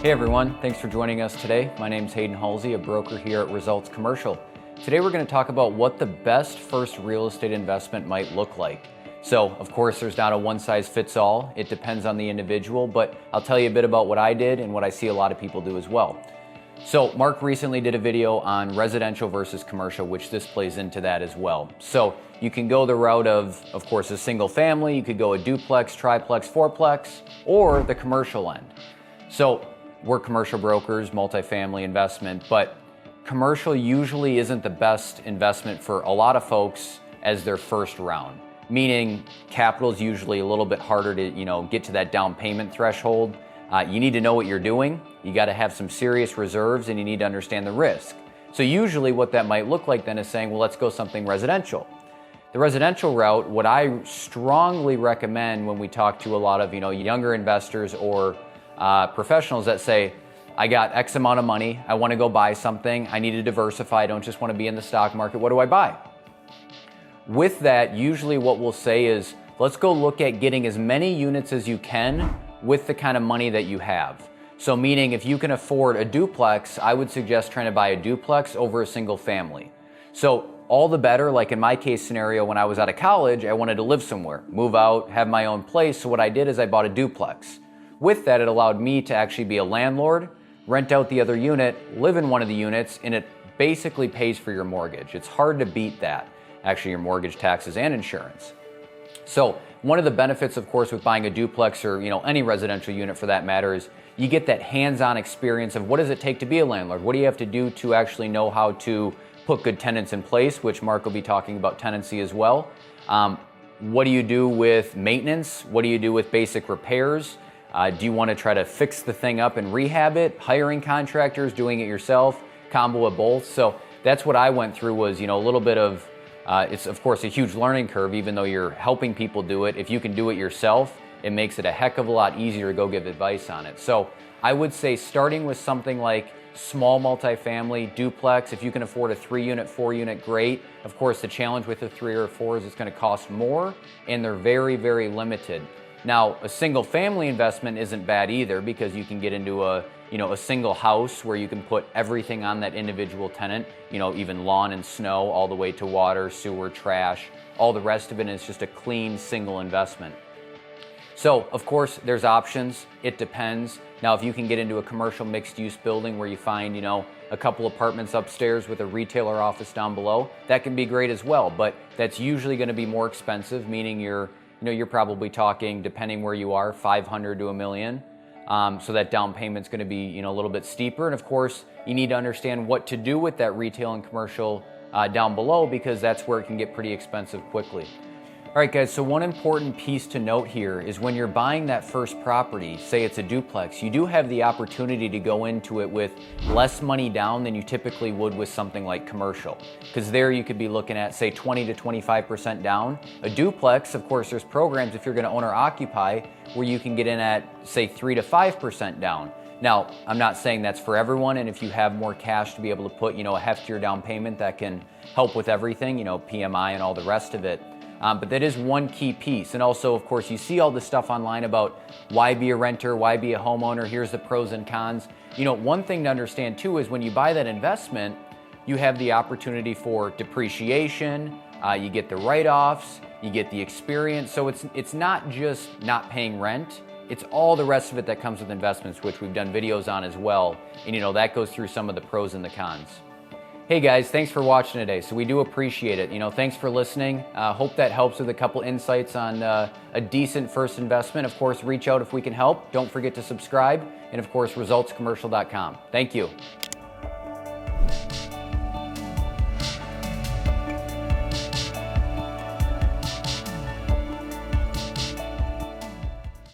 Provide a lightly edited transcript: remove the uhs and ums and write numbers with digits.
Hey everyone, thanks for joining us today. My name is Hayden Hulsey, a broker here at Results Commercial. Today we're going to talk about what the best first real estate investment might look like. So, of course, there's not a one-size-fits-all. It depends on the individual, but I'll tell you a bit about what I did and what I see a lot of people do as well. So, Mark recently did a video on residential versus commercial, which this plays into that as well. So, you can go the route of course, a single family. You could go a duplex, triplex, fourplex, or the commercial end. So, we're commercial brokers, multifamily investment, but commercial usually isn't the best investment for a lot of folks as their first round. Meaning capital is usually a little bit harder to get to that down payment threshold. You need to know what you're doing. You got to have some serious reserves and you need to understand the risk. So usually what that might look like then is saying, well, let's go something residential. The residential route, what I strongly recommend when we talk to a lot of younger investors or professionals that say, I got X amount of money, I want to go buy something, I need to diversify, I don't just want to be in the stock market, what do I buy? With that, usually what we'll say is, let's go look at getting as many units as you can with the kind of money that you have. So meaning if you can afford a duplex, I would suggest trying to buy a duplex over a single family. So all the better, like in my case scenario, when I was out of college, I wanted to live somewhere, move out, have my own place. So what I did is I bought a duplex. With that, it allowed me to actually be a landlord, rent out the other unit, live in one of the units, and it basically pays for your mortgage. It's hard to beat that, actually, your mortgage, taxes, and insurance. So one of the benefits, of course, with buying a duplex or any residential unit for that matter is you get that hands-on experience of what does it take to be a landlord? What do you have to do to actually know how to put good tenants in place, which Mark will be talking about tenancy as well. What do you do with maintenance? What do you do with basic repairs? Do you want to try to fix the thing up and rehab it? Hiring contractors, doing it yourself, combo of both. So that's what I went through was, a little bit of, it's of course a huge learning curve, even though you're helping people do it. If you can do it yourself, it makes it a heck of a lot easier to go give advice on it. So I would say starting with something like small multifamily, duplex, if you can afford a 3-unit, 4-unit, great. Of course, the challenge with the 3 or 4 is it's going to cost more and they're very, very limited. Now, a single family investment isn't bad either because you can get into a single house where you can put everything on that individual tenant, even lawn and snow, all the way to water, sewer, trash, all the rest of it, and it's just a clean single investment. So, of course, there's options. It depends. Now, if you can get into a commercial mixed-use building where you find, a couple apartments upstairs with a retailer office down below, that can be great as well, but that's usually going to be more expensive, meaning you're probably talking, depending where you are, $500,000 to $1 million. So that down payment's going to be, a little bit steeper. And of course, you need to understand what to do with that retail and commercial down below because that's where it can get pretty expensive quickly. All right, guys, so one important piece to note here is when you're buying that first property, say it's a duplex, you do have the opportunity to go into it with less money down than you typically would with something like commercial. Because there you could be looking at, say, 20 to 25% down. A duplex, of course, there's programs if you're going to own or occupy where you can get in at, say, 3 to 5% down. Now, I'm not saying that's for everyone, and if you have more cash to be able to put, a heftier down payment, that can help with everything, PMI and all the rest of it. But that is one key piece. And also, of course, you see all this stuff online about why be a renter, why be a homeowner, here's the pros and cons. One thing to understand too is when you buy that investment, you have the opportunity for depreciation, you get the write-offs, you get the experience. So it's not just not paying rent, it's all the rest of it that comes with investments, which we've done videos on as well. And that goes through some of the pros and the cons. Hey guys, thanks for watching today. So we do appreciate it. Thanks for listening. Hope that helps with a couple insights on a decent first investment. Of course, reach out if we can help. Don't forget to subscribe. And of course, resultscommercial.com. Thank you.